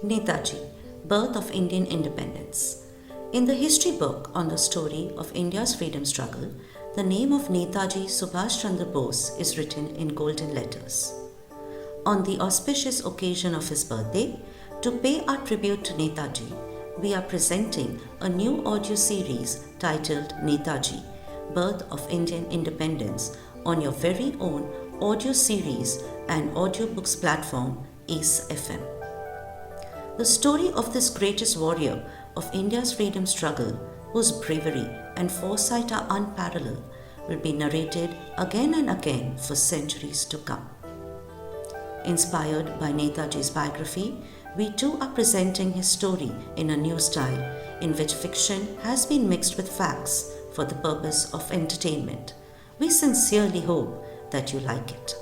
Netaji, Birth of Indian Independence. In the history book on the story of India's freedom struggle, the name of NetajiSubhashChandraBose is written in golden letters. On the auspicious occasion of his birthday, to pay our tribute to Netaji, we are presenting a new audio series titled Netaji, Birth of Indian Independence on your very own audio series and audiobooks platform Ace FM. The story of this greatest warrior of India's freedom struggle, whose bravery and foresight are unparalleled, will be narrated again and again for centuries to come. Inspired by Netaji's biography, we too are presenting his story in a new style in which fiction has been mixed with facts for the purpose of entertainment. We sincerely hope that you like it.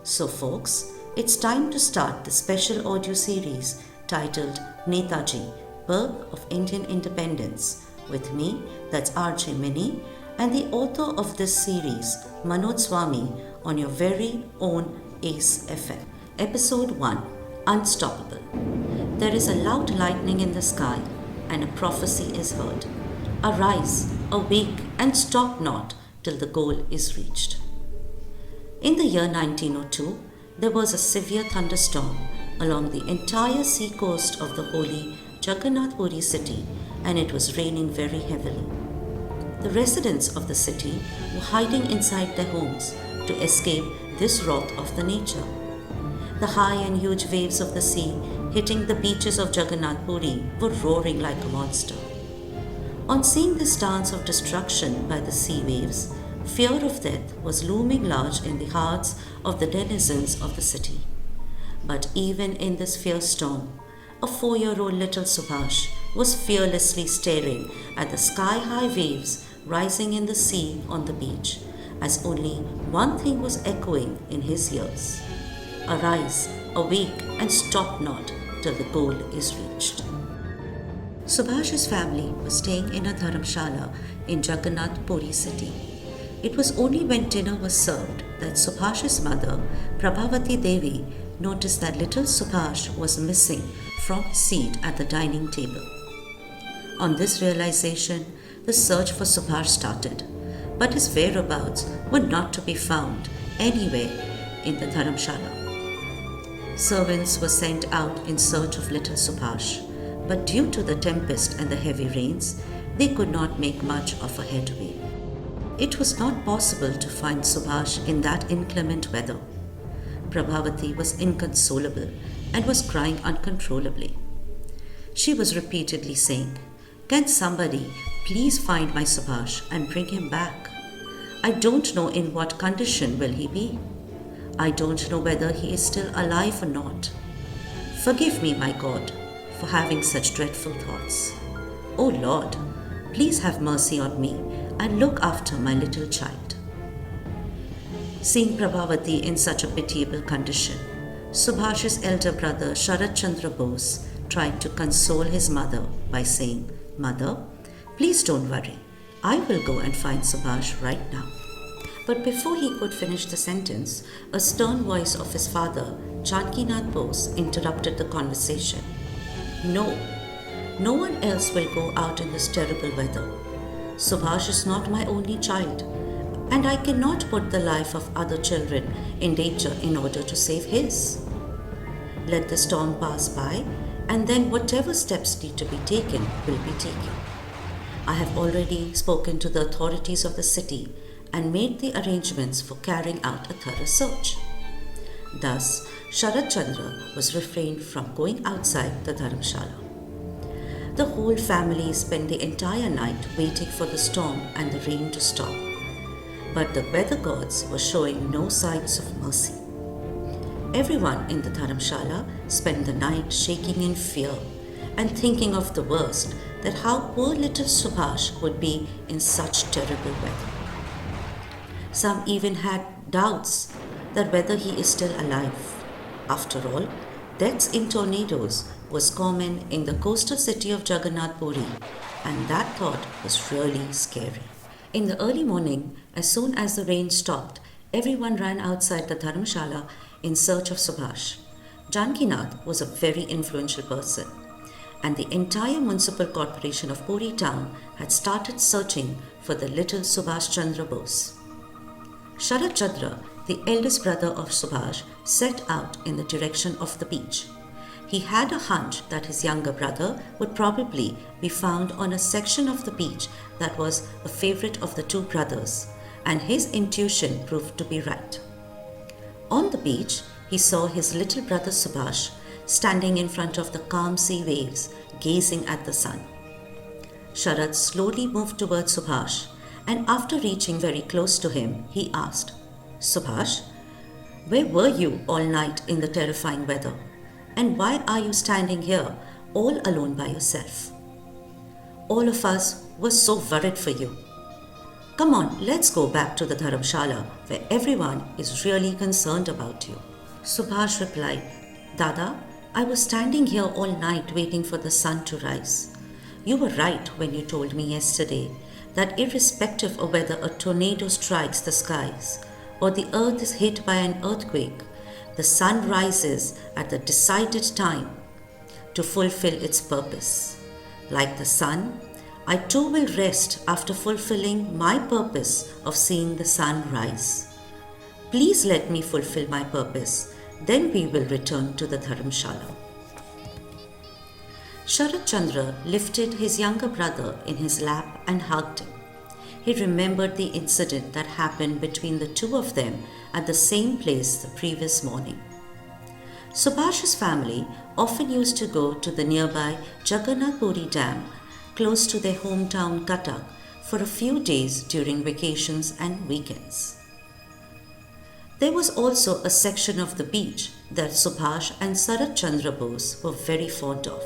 So folks, it's time to start the special audio series titled Netaji, Birth of Indian Independence with me, that's RJ Mini, and the author of this series, Manoj Swami, on your very own Ace FM. Episode 1, Unstoppable. There is a loud lightning in the sky, and a prophecy is heard. Arise, awake, and stop not till the goal is reached. In the year 1902, there was a severe thunderstorm along the entire sea coast of the holy Jagannath Puri city, and it was raining very heavily. The residents of the city were hiding inside their homes to escape this wrath of the nature. The high and huge waves of the sea hitting the beaches of Jagannath Puri were roaring like a monster. On seeing this dance of destruction by the sea waves, fear of death was looming large in the hearts of the denizens of the city. But even in this fierce storm, a 4-year-old little Subhash was fearlessly staring at the sky-high waves rising in the sea on the beach, as only one thing was echoing in his ears. Arise, awake, and stop not till the goal is reached. Subhash's family was staying in a dharamshala in Jagannath Puri city. It was only when dinner was served that Subhash's mother, Prabhavati Devi, noticed that little Subhash was missing from his seat at the dining table. On this realization, the search for Subhash started, but his whereabouts were not to be found anywhere in the dharamshala. Servants were sent out in search of little Subhash, but due to the tempest and the heavy rains, they could not make much of a headway. It was not possible to find Subhash in that inclement weather. Prabhavati was inconsolable and was crying uncontrollably. She was repeatedly saying, "Can somebody please find my Subhash and bring him back? I don't know in what condition will he be. I don't know whether he is still alive or not. Forgive me, my God, for having such dreadful thoughts. Oh Lord, please have mercy on me and look after my little child." Seeing Prabhavati in such a pitiable condition, Subhash's elder brother SubhashChandra tried to console his mother by saying, "Mother, please don't worry. I will go and find Subhash right now." But before he could finish the sentence, a stern voice of his father, Bose, interrupted the conversation. No one else will go out in this terrible weather. Subhash is not my only child, and I cannot put the life of other children in danger in order to save his. Let the storm pass by, and then whatever steps need to be taken will be taken. I have already spoken to the authorities of the city and made the arrangements for carrying out a thorough search. Thus, SubhashChandra was refrained from going outside the dharamshala. The whole family spent the entire night waiting for the storm and the rain to stop. But the weather gods were showing no signs of mercy. Everyone in the dharamshala spent the night shaking in fear and thinking of the worst, that how poor little Subhash would be in such terrible weather. Some even had doubts that whether he is still alive. After all, deaths in tornadoes was common in the coastal city of Jagannath Puri, and that thought was really scary. In the early morning, as soon as the rain stopped, everyone ran outside the dharamshala in search of Subhash. Janakinath was a very influential person, and the entire municipal corporation of Puri town had started searching for the little SubhashChandra Bose. Sharat Chandra, the eldest brother of Subhash, set out in the direction of the beach. He had a hunch that his younger brother would probably be found on a section of the beach that was a favorite of the two brothers, and his intuition proved to be right. On the beach, he saw his little brother Subhash standing in front of the calm sea waves, gazing at the sun. Sharat slowly moved towards Subhash, and after reaching very close to him, he asked, "Subhash, where were you all night in the terrifying weather? And why are you standing here all alone by yourself? All of us were so worried for you. Come on, let's go back to the Dharamshala where everyone is really concerned about you." Subhash replied, "Dada, I was standing here all night waiting for the sun to rise. You were right when you told me yesterday that irrespective of whether a tornado strikes the skies or the earth is hit by an earthquake, the sun rises at the decided time to fulfill its purpose. Like the sun, I too will rest after fulfilling my purpose of seeing the sun rise. Please let me fulfill my purpose, then we will return to the Dharamshala." Sharat Chandra lifted his younger brother in his lap and hugged him. He remembered the incident that happened between the two of them at the same place the previous morning. Subhash's family often used to go to the nearby Jagannath Puri Dam close to their hometown Cuttack for a few days during vacations and weekends. There was also a section of the beach that Subhash and Sharat Chandra Bose were very fond of.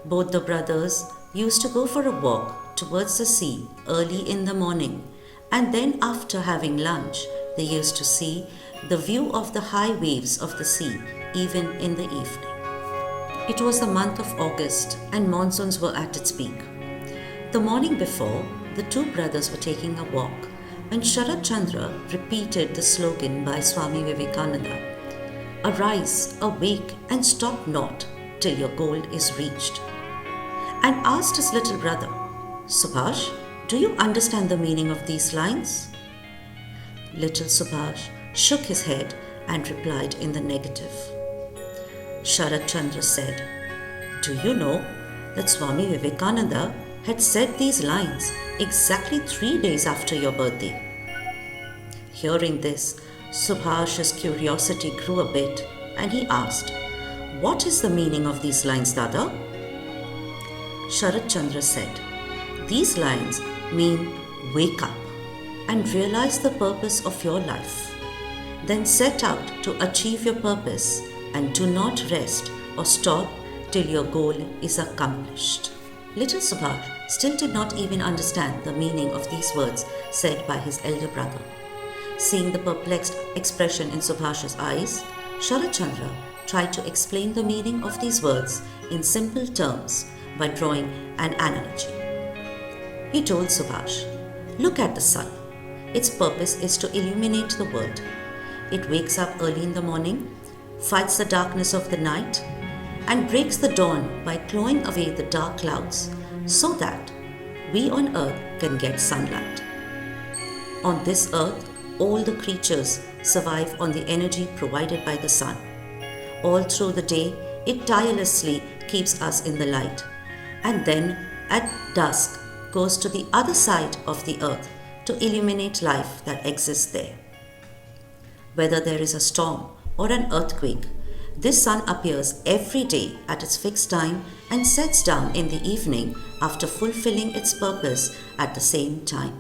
Both the brothers used to go for a walk towards the sea early in the morning, and then after having lunch, they used to see the view of the high waves of the sea even in the evening. It was the month of August and monsoons were at its peak. The morning before, the two brothers were taking a walk when Sharat Chandra repeated the slogan by Swami Vivekananda, "Arise, awake, and stop not till your goal is reached," and asked his little brother, "Subhash, do you understand the meaning of these lines?" Little Subhash shook his head and replied in the negative. Sharat Chandra said, "Do you know that Swami Vivekananda had said these lines exactly 3 days after your birthday?" Hearing this, Subhash's curiosity grew a bit and he asked, "What is the meaning of these lines, Dada?" Sharat Chandra said, "These lines mean wake up and realize the purpose of your life. Then set out to achieve your purpose and do not rest or stop till your goal is accomplished." Little Subhash still did not even understand the meaning of these words said by his elder brother. Seeing the perplexed expression in Subhash's eyes, Sharat Chandra tried to explain the meaning of these words in simple terms by drawing an analogy. He told Subhash, "Look at the sun. Its purpose is to illuminate the world. It wakes up early in the morning, fights the darkness of the night, and breaks the dawn by clawing away the dark clouds so that we on earth can get sunlight. On this earth, all the creatures survive on the energy provided by the sun. All through the day, it tirelessly keeps us in the light, and then at dusk goes to the other side of the earth to illuminate life that exists there. Whether there is a storm or an earthquake, this sun appears every day at its fixed time and sets down in the evening after fulfilling its purpose at the same time.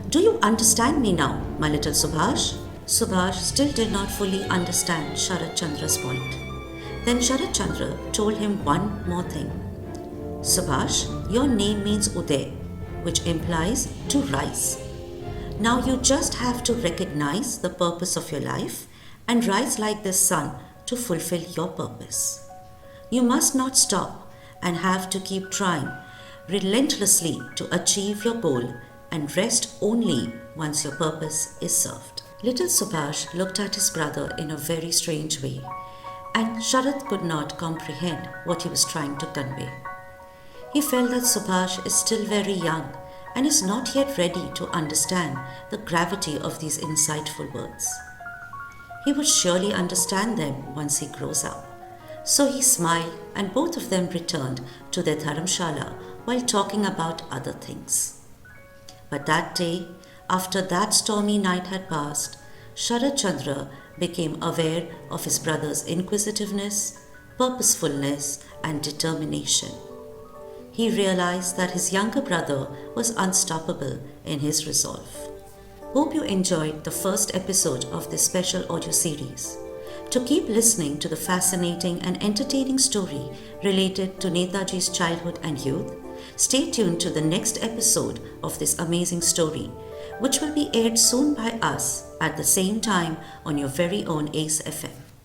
Do you understand me now, my little Subhash?" Subhash still did not fully understand Sharat Chandra's point. Then Sharat Chandra told him one more thing. "Subhash, your name means Uday, which implies to rise. Now you just have to recognize the purpose of your life and rise like the sun to fulfill your purpose. You must not stop and have to keep trying relentlessly to achieve your goal and rest only once your purpose is served." Little Subhash looked at his brother in a very strange way. and Sharat could not comprehend what he was trying to convey. He felt that Subhash is still very young and is not yet ready to understand the gravity of these insightful words. He would surely understand them once he grows up. So he smiled and both of them returned to their dharamshala while talking about other things. But that day, after that stormy night had passed, Sharat Chandra became aware of his brother's inquisitiveness, purposefulness, and determination. He realized that his younger brother was unstoppable in his resolve. Hope you enjoyed the first episode of this special audio series. To keep listening to the fascinating and entertaining story related to Netaji's childhood and youth, stay tuned to the next episode of this amazing story, which will be aired soon by us at the same time on your very own ACE FM.